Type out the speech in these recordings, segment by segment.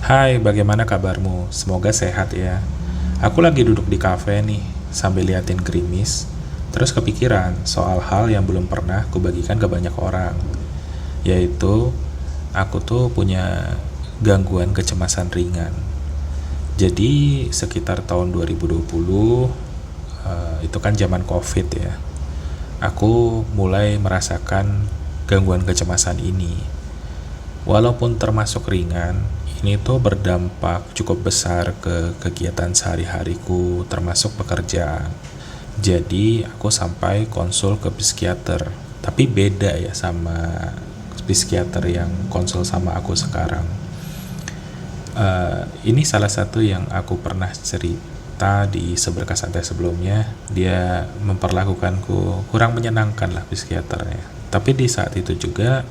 Hai, bagaimana kabarmu? Semoga sehat ya. Aku lagi duduk di kafe nih, sambil liatin gerimis, terus kepikiran soal hal yang belum pernah kubagikan ke banyak orang, yaitu aku tuh punya gangguan kecemasan ringan. Jadi sekitar tahun 2020, itu kan zaman COVID ya, aku mulai merasakan gangguan kecemasan ini. Walaupun termasuk ringan, ini tuh berdampak cukup besar ke kegiatan sehari-hariku, termasuk pekerjaan. Jadi aku sampai konsul ke psikiater, tapi beda ya sama psikiater yang konsul sama aku sekarang. Ini salah satu yang aku pernah cerita di seberkas santai sebelumnya. Dia memperlakukanku kurang menyenangkan lah psikiaternya. Tapi di saat itu juga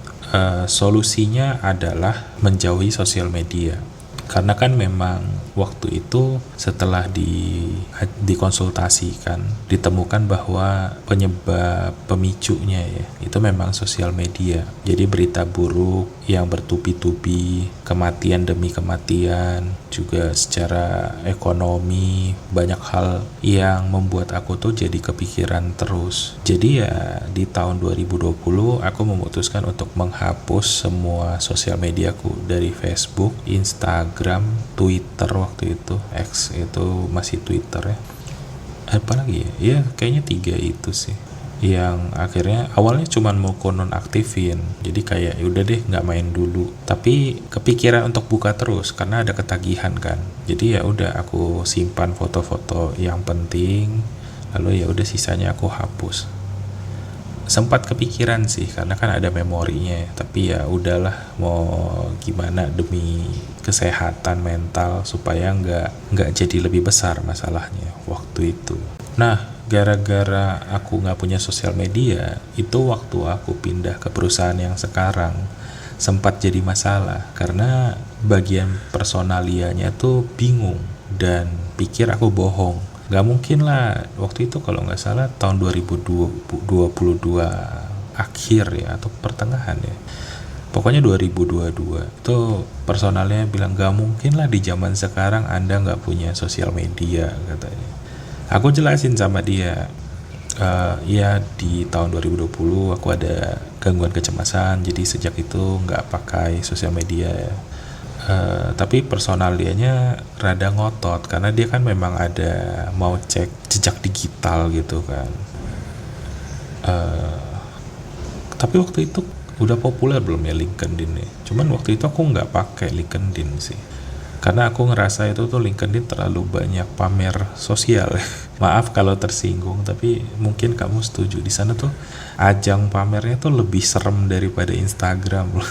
solusinya adalah menjauhi sosial media. Karena kan memang waktu itu setelah dikonsultasikan ditemukan bahwa penyebab pemicunya ya itu memang sosial media. Jadi berita buruk yang bertubi-tubi, kematian demi kematian, juga secara ekonomi banyak hal yang membuat aku tuh jadi kepikiran terus. Jadi ya di tahun 2020 aku memutuskan untuk menghapus semua sosial mediaku dari Facebook, Instagram, Twitter waktu itu, X itu masih Twitter ya. Apalagi ya? Ya kayaknya 3 itu sih. Yang akhirnya awalnya cuman mau nonaktifin, jadi kayak udah deh nggak main dulu. Tapi kepikiran untuk buka terus karena ada ketagihan kan. Jadi ya udah aku simpan foto-foto yang penting, lalu ya udah sisanya aku hapus. Sempat kepikiran sih karena kan ada memorinya ya, tapi ya udahlah mau gimana demi kesehatan mental supaya nggak jadi lebih besar masalahnya waktu itu. Nah, gara-gara aku nggak punya sosial media, itu waktu aku pindah ke perusahaan yang sekarang sempat jadi masalah karena bagian personalianya tuh bingung dan pikir aku bohong. Gak mungkin lah, waktu itu kalau nggak salah tahun 2022 akhir ya atau pertengahan ya, pokoknya 2022 itu personalnya bilang gak mungkin lah di zaman sekarang Anda nggak punya sosial media katanya. Aku jelasin sama dia, ya di tahun 2020 aku ada gangguan kecemasan, jadi sejak itu nggak pakai sosial media ya. Tapi personalianya rada ngotot karena dia kan memang ada mau cek jejak digital gitu kan. Tapi waktu itu udah populer belum ya LinkedIn ya. Cuman waktu itu aku nggak pakai LinkedIn sih, karena aku ngerasa itu tuh LinkedIn terlalu banyak pamer sosial. Maaf kalau tersinggung, tapi mungkin kamu setuju di sana tuh ajang pamernya tuh lebih serem daripada Instagram loh.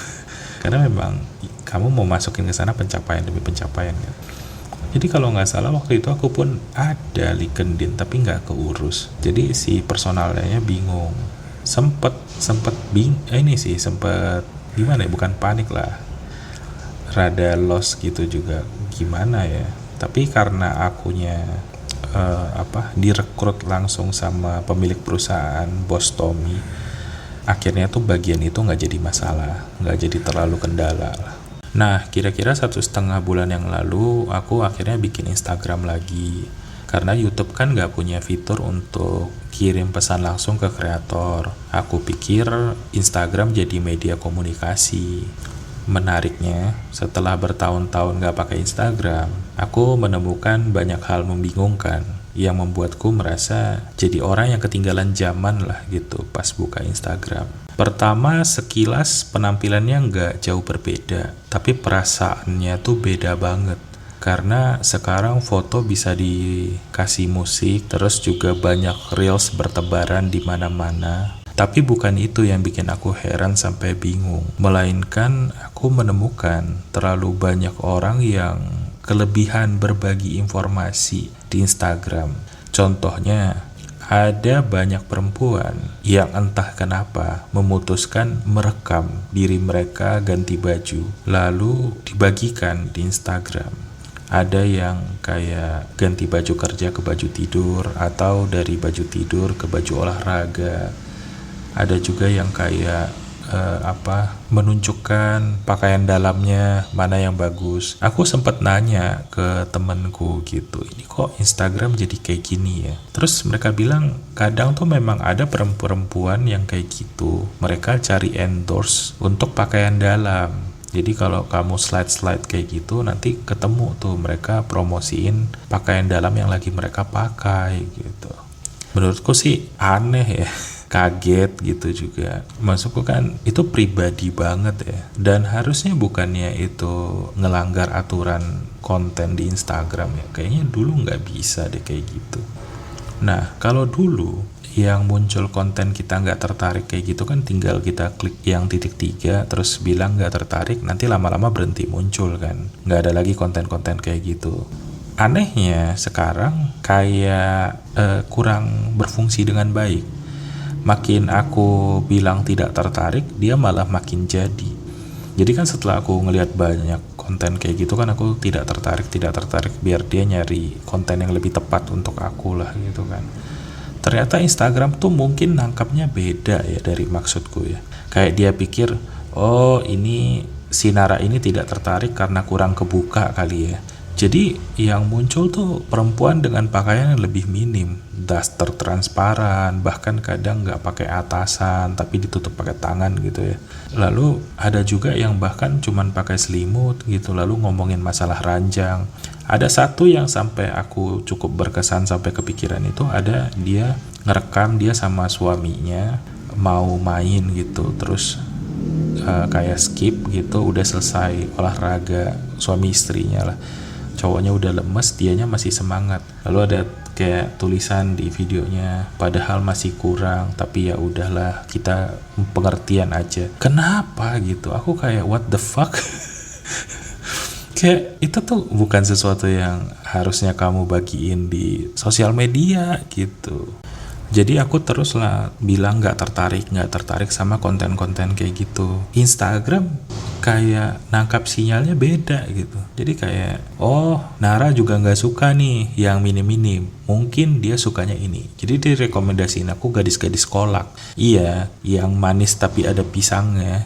Karena memang kamu mau masukin ke sana pencapaian demi pencapaian kan. Jadi kalau nggak salah waktu itu aku pun ada LinkedIn tapi nggak keurus. Jadi si personalnya bingung. Sempet ini sih sempet gimana ya, bukan panik lah, rada lost gitu juga gimana ya. Tapi karena akunya direkrut langsung sama pemilik perusahaan, bos Tommy, akhirnya tuh bagian itu nggak jadi masalah, nggak jadi terlalu kendala lah. Nah, kira-kira 1,5 bulan yang lalu aku akhirnya bikin Instagram lagi, karena YouTube kan nggak punya fitur untuk kirim pesan langsung ke kreator. Aku pikir Instagram jadi media komunikasi. Menariknya, setelah bertahun-tahun nggak pakai Instagram, aku menemukan banyak hal membingungkan yang membuatku merasa jadi orang yang ketinggalan zaman lah gitu pas buka Instagram. Pertama, sekilas penampilannya nggak jauh berbeda, tapi perasaannya tuh beda banget. Karena sekarang foto bisa dikasih musik, terus juga banyak reels bertebaran di mana-mana. Tapi bukan itu yang bikin aku heran sampai bingung, melainkan aku menemukan terlalu banyak orang yang kelebihan berbagi informasi di Instagram. Contohnya, ada banyak perempuan yang entah kenapa memutuskan merekam diri mereka ganti baju, lalu dibagikan di Instagram. Ada yang kayak ganti baju kerja ke baju tidur, atau dari baju tidur ke baju olahraga. Ada juga yang kayak menunjukkan pakaian dalamnya mana yang bagus. Aku sempat nanya ke temenku gitu, ini kok Instagram jadi kayak gini ya? Terus mereka bilang kadang tuh memang ada perempuan yang kayak gitu, mereka cari endorse untuk pakaian dalam. Jadi kalau kamu slide kayak gitu, nanti ketemu tuh mereka promosiin pakaian dalam yang lagi mereka pakai gitu. Menurutku sih aneh ya, kaget gitu juga. Maksudku kan itu pribadi banget ya, dan harusnya bukannya itu ngelanggar aturan konten di Instagram ya. Kayaknya dulu nggak bisa deh kayak gitu. Nah, kalau dulu yang muncul konten kita nggak tertarik kayak gitu kan tinggal kita klik yang titik 3 terus bilang nggak tertarik, nanti lama-lama berhenti muncul kan, nggak ada lagi konten-konten kayak gitu. Anehnya sekarang kayak kurang berfungsi dengan baik. Makin aku bilang tidak tertarik, dia malah makin jadi. Jadi kan setelah aku ngelihat banyak konten kayak gitu kan, aku tidak tertarik biar dia nyari konten yang lebih tepat untuk aku lah gitu kan. Ternyata Instagram tuh mungkin nangkapnya beda ya dari maksudku ya. Kayak dia pikir, oh ini si Nara ini tidak tertarik karena kurang kebuka kali ya. Jadi yang muncul tuh perempuan dengan pakaian yang lebih minim, daster transparan, bahkan kadang nggak pakai atasan tapi ditutup pakai tangan gitu ya. Lalu ada juga yang bahkan cuman pakai selimut gitu, lalu ngomongin masalah ranjang. Ada satu yang sampai aku cukup berkesan sampai kepikiran itu, ada dia ngerekam dia sama suaminya mau main gitu, terus kayak skip gitu, udah selesai olahraga suami istrinya lah. Cowoknya udah lemes, dianya masih semangat. Lalu ada kayak tulisan di videonya, padahal masih kurang, tapi ya udahlah kita pengertian aja. Kenapa gitu? Aku kayak what the fuck? Kayak itu tuh bukan sesuatu yang harusnya kamu bagiin di sosial media gitu. Jadi aku teruslah bilang nggak tertarik sama konten-konten kayak gitu. Instagram kayak nangkap sinyalnya beda gitu. Jadi kayak, oh Nara juga nggak suka nih yang minim-minim. Mungkin dia sukanya ini. Jadi direkomendasiin aku gadis-gadis kolak. Iya, yang manis tapi ada pisangnya.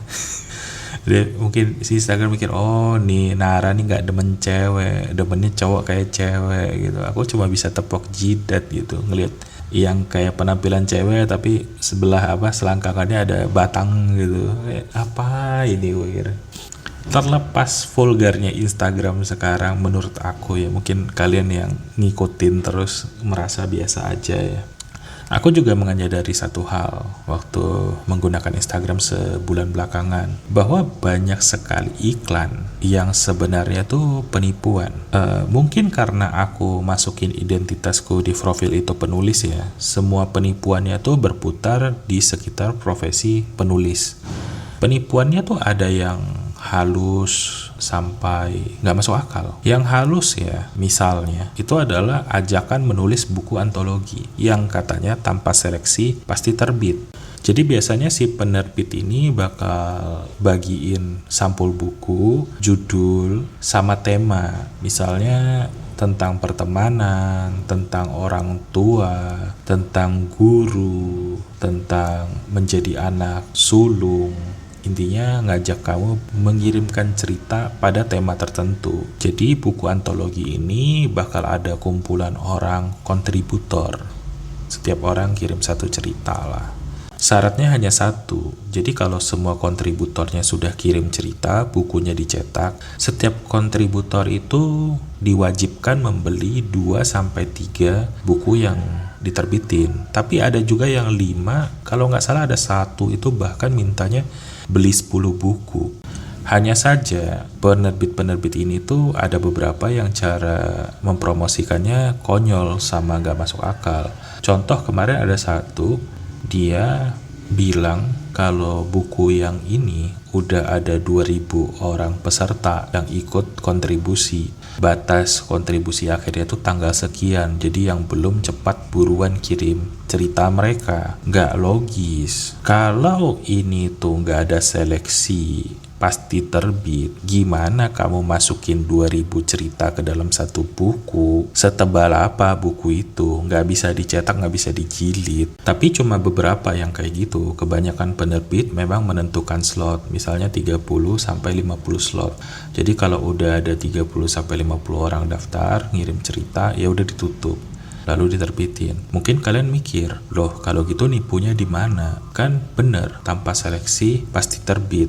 Mungkin si Instagram mikir, oh nih Nara nih nggak demen cewek, demennya cowok kayak cewek gitu. Aku cuma bisa tepok jidat gitu ngelihat yang kayak penampilan cewek tapi sebelah selangkangannya ada batang gitu. Apa ini gue kira. Terlepas vulgarnya Instagram sekarang menurut aku ya, mungkin kalian yang ngikutin terus merasa biasa aja ya. Aku juga menyadari satu hal waktu menggunakan Instagram sebulan belakangan, bahwa banyak sekali iklan yang sebenarnya tuh penipuan. Mungkin karena aku masukin identitasku di profil itu penulis ya, semua penipuannya tuh berputar di sekitar profesi penulis. Penipuannya tuh ada yang halus sampai nggak masuk akal. Yang halus ya, misalnya itu adalah ajakan menulis buku antologi yang katanya tanpa seleksi pasti terbit. Jadi biasanya si penerbit ini bakal bagiin sampul buku, judul, sama tema. Misalnya tentang pertemanan, tentang orang tua, tentang guru, tentang menjadi anak sulung. Intinya ngajak kamu mengirimkan cerita pada tema tertentu. Jadi buku antologi ini bakal ada kumpulan orang kontributor. Setiap orang kirim satu cerita lah. Syaratnya hanya satu. Jadi kalau semua kontributornya sudah kirim cerita, bukunya dicetak, setiap kontributor itu diwajibkan membeli 2-3 buku yang diterbitin. Tapi ada juga yang 5, kalau nggak salah ada 1 itu bahkan mintanya beli 10 buku. Hanya saja penerbit-penerbit ini tuh ada beberapa yang cara mempromosikannya konyol sama gak masuk akal. Contoh kemarin ada satu, dia bilang kalau buku yang ini udah ada 2.000 orang peserta yang ikut kontribusi. Batas kontribusi akhirnya tuh tanggal sekian, jadi yang belum cepat buruan kirim cerita mereka. Nggak logis. Kalau ini tuh nggak ada seleksi pasti terbit. Gimana kamu masukin 2000 cerita ke dalam satu buku? Setebal apa buku itu? Nggak bisa dicetak, nggak bisa dijilid. Tapi cuma beberapa yang kayak gitu. Kebanyakan penerbit memang menentukan slot, misalnya 30 sampai 50 slot. Jadi kalau udah ada 30 sampai 50 orang daftar ngirim cerita, ya udah ditutup, lalu diterbitin. Mungkin kalian mikir, loh kalau gitu nipunya di mana? Kan bener, tanpa seleksi pasti terbit.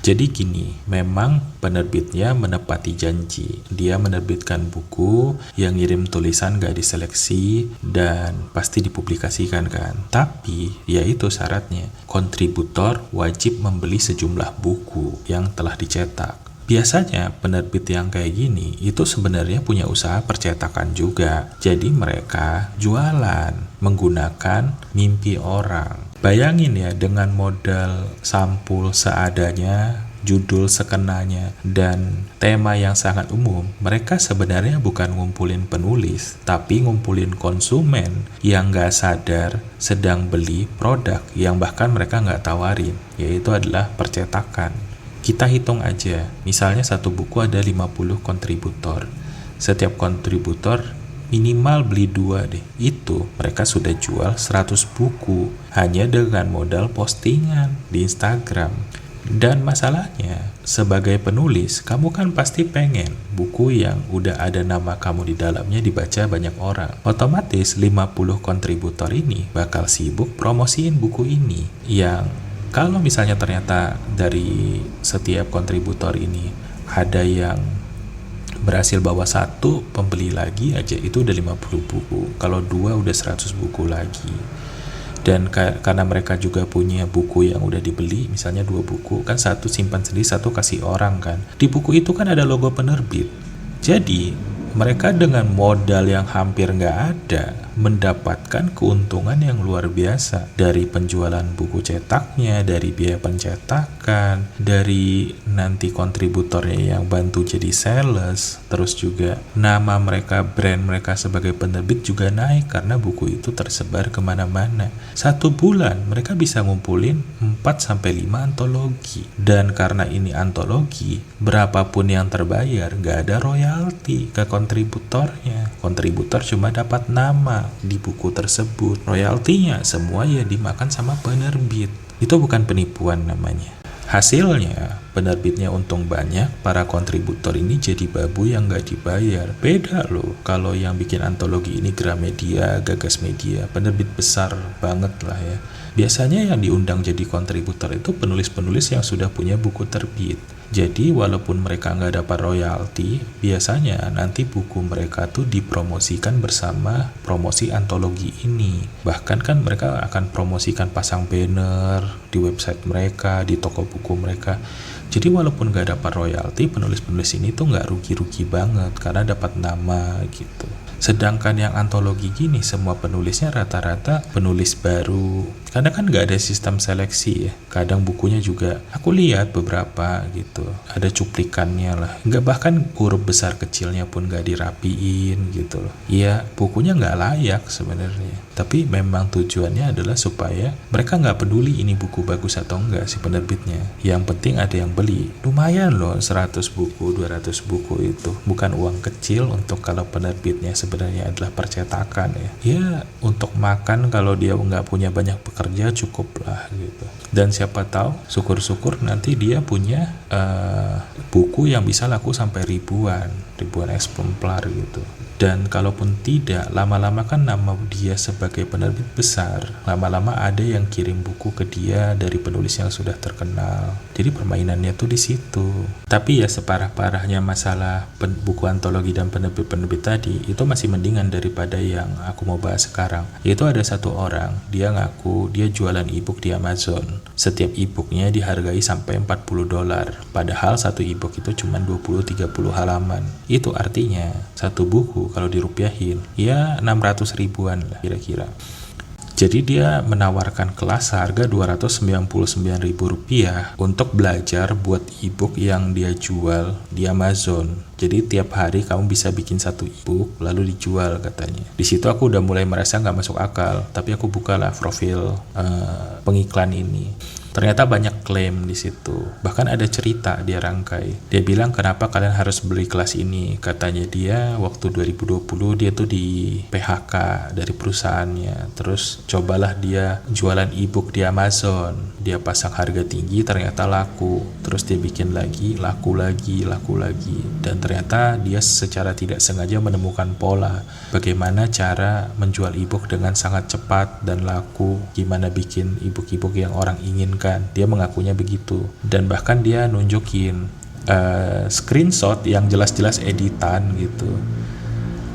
Jadi gini, memang penerbitnya menepati janji. Dia menerbitkan buku yang ngirim tulisan gak diseleksi dan pasti dipublikasikan kan. Tapi, yaitu syaratnya, kontributor wajib membeli sejumlah buku yang telah dicetak. Biasanya penerbit yang kayak gini itu sebenarnya punya usaha percetakan juga. Jadi mereka jualan menggunakan mimpi orang. Bayangin ya, dengan modal sampul seadanya, judul sekenanya, dan tema yang sangat umum, mereka sebenarnya bukan ngumpulin penulis, tapi ngumpulin konsumen yang gak sadar sedang beli produk yang bahkan mereka gak tawarin, yaitu adalah percetakan. Kita hitung aja, misalnya satu buku ada 50 kontributor. Setiap kontributor minimal beli 2 deh. Itu mereka sudah jual 100 buku hanya dengan modal postingan di Instagram. Dan masalahnya, sebagai penulis, kamu kan pasti pengen buku yang udah ada nama kamu di dalamnya dibaca banyak orang. Otomatis 50 kontributor ini bakal sibuk promosiin buku ini. Yang kalau misalnya ternyata dari setiap kontributor ini ada yang berhasil bawa 1 pembeli lagi aja, itu udah 50 buku. Kalau 2 udah 100 buku lagi. Dan karena mereka juga punya buku yang udah dibeli, misalnya 2 buku, kan 1 simpan sendiri, 1 kasih orang kan. Di buku itu kan ada logo penerbit. Jadi mereka dengan modal yang hampir nggak ada mendapatkan keuntungan yang luar biasa dari penjualan buku cetaknya, dari biaya pencetakan, dari nanti kontributornya yang bantu jadi sales, terus juga nama mereka, brand mereka sebagai penerbit juga naik karena buku itu tersebar kemana-mana. 1 bulan mereka bisa ngumpulin 4-5 antologi, dan karena ini antologi, berapapun yang terbayar nggak ada royalti ke kontributornya. Kontributor cuma dapat nama di buku tersebut. Royaltinya semua ya dimakan sama penerbit. Itu bukan penipuan namanya. Hasilnya, penerbitnya untung banyak, para kontributor ini jadi babu yang nggak dibayar. Beda loh, kalau yang bikin antologi ini Gramedia, Gagas Media, penerbit besar banget lah ya. Biasanya yang diundang jadi kontributor itu penulis-penulis yang sudah punya buku terbit. Jadi walaupun mereka nggak dapat royalti, biasanya nanti buku mereka tuh dipromosikan bersama promosi antologi ini. Bahkan kan mereka akan promosikan pasang banner di website mereka, di toko buku mereka. Jadi walaupun nggak dapat royalti, penulis-penulis ini tuh nggak rugi-rugi banget karena dapat nama gitu. Sedangkan yang antologi gini, semua penulisnya rata-rata penulis baru. Karena kan nggak ada sistem seleksi ya. Kadang bukunya juga, aku lihat beberapa gitu, ada cuplikannya lah. Nggak, bahkan huruf besar kecilnya pun nggak dirapiin gitu loh. Ya bukunya nggak layak sebenarnya. Tapi memang tujuannya adalah supaya mereka nggak peduli ini buku bagus atau enggak si penerbitnya. Yang penting ada yang beli. Lumayan loh 100 buku, 200 buku itu. Bukan uang kecil untuk kalau penerbitnya sebenarnya adalah percetakan ya. Ya untuk makan kalau dia nggak punya banyak pekerja cukup lah gitu. Dan siapa tahu syukur-syukur nanti dia punya buku yang bisa laku sampai ribuan eksemplar gitu. Dan kalaupun tidak, lama-lama kan nama dia sebagai penerbit besar, lama-lama ada yang kirim buku ke dia dari penulis yang sudah terkenal. Jadi permainannya tuh di situ. Tapi ya separah-parahnya masalah buku antologi dan penerbit-penerbit tadi, itu masih mendingan daripada yang aku mau bahas sekarang. Yaitu ada satu orang, dia ngaku dia jualan ebook di Amazon. Setiap ebooknya dihargai sampai $40. Padahal satu ebook itu cuma 20-30 halaman. Itu artinya satu buku kalau dirupiahin ya 600 ribuan lah kira-kira. Jadi dia menawarkan kelas harga Rp299.000 untuk belajar buat ebook yang dia jual di Amazon. Jadi tiap hari kamu bisa bikin satu ebook lalu dijual katanya. Di situ aku udah mulai merasa nggak masuk akal, tapi aku bukalah profil pengiklan ini. Ternyata banyak klaim di situ. Bahkan ada cerita dia rangkai. Dia bilang kenapa kalian harus beli kelas ini. Katanya dia waktu 2020 dia tuh di PHK dari perusahaannya. Terus cobalah dia jualan ebook di Amazon. Dia pasang harga tinggi, ternyata laku. Terus dia bikin lagi, laku lagi. Dan ternyata dia secara tidak sengaja menemukan pola. Bagaimana cara menjual ebook dengan sangat cepat dan laku. Gimana bikin ebook-ebook yang orang inginkan. Dia mengakunya begitu. Dan bahkan dia nunjukin screenshot yang jelas-jelas editan gitu.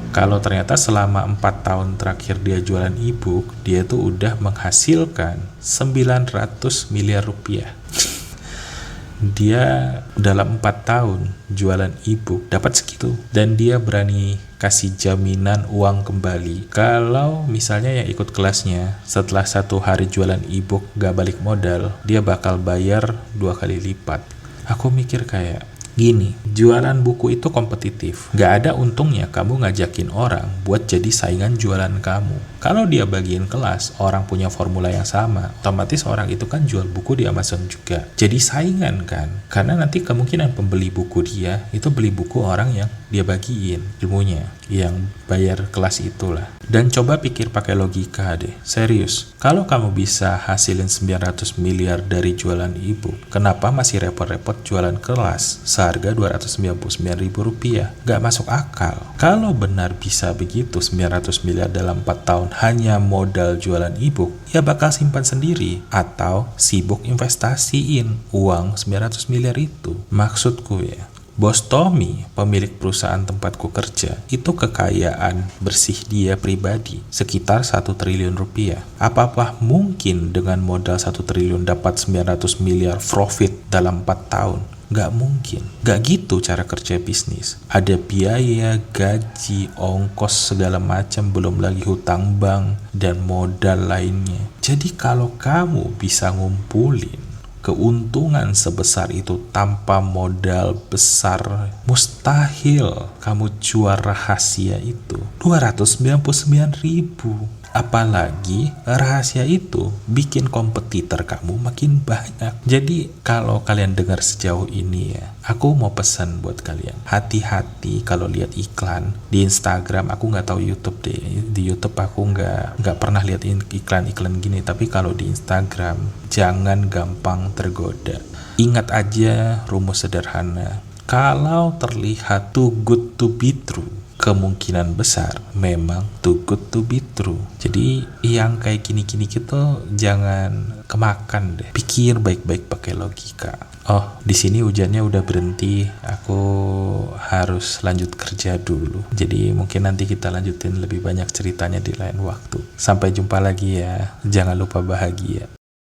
Kalau ternyata selama 4 tahun terakhir dia jualan ebook, dia tuh udah menghasilkan 900 miliar rupiah. Dia dalam 4 tahun jualan ebook dapat segitu, dan dia berani kasih jaminan uang kembali kalau misalnya yang ikut kelasnya setelah 1 hari jualan ebook gak balik modal, dia bakal bayar 2 kali lipat. Aku mikir kayak gini, jualan buku itu kompetitif. Gak ada untungnya kamu ngajakin orang buat jadi saingan jualan kamu. Kalau dia bagiin kelas, orang punya formula yang sama, otomatis orang itu kan jual buku di Amazon juga. Jadi saingan kan? Karena nanti kemungkinan pembeli buku dia, itu beli buku orang yang dia bagiin ilmunya, yang bayar kelas itulah. Dan coba pikir pakai logika deh, serius. Kalau kamu bisa hasilin 900 miliar dari jualan ebook, kenapa masih repot-repot jualan kelas seharga Rp299.000? Gak masuk akal. Kalau benar bisa begitu 900 miliar dalam 4 tahun hanya modal jualan ebook, ya bakal simpan sendiri atau sibuk investasiin uang 900 miliar itu. Maksudku ya, Bos Tommy, pemilik perusahaan tempatku kerja, itu kekayaan bersih dia pribadi sekitar 1 triliun rupiah. Apa-apa mungkin dengan modal 1 triliun dapat 900 miliar profit dalam 4 tahun? Gak mungkin. Gak gitu cara kerja bisnis. Ada biaya, gaji, ongkos segala macam, belum lagi hutang bank dan modal lainnya. Jadi kalau kamu bisa ngumpulin keuntungan sebesar itu tanpa modal besar, mustahil kamu jual rahasia itu 299.000. Apalagi rahasia itu bikin kompetitor kamu makin banyak. Jadi kalau kalian dengar sejauh ini ya, aku mau pesan buat kalian, hati-hati kalau lihat iklan di Instagram. Aku nggak tahu YouTube deh, di YouTube aku nggak pernah lihat iklan-iklan gini. Tapi kalau di Instagram, jangan gampang tergoda. Ingat aja rumus sederhana, kalau terlihat too good to be true, kemungkinan besar memang too good to be true. Jadi yang kayak gini-gini gitu jangan kemakan deh. Pikir baik-baik pakai logika. Oh, di sini hujannya udah berhenti. Aku harus lanjut kerja dulu. Jadi mungkin nanti kita lanjutin lebih banyak ceritanya di lain waktu. Sampai jumpa lagi ya. Jangan lupa bahagia.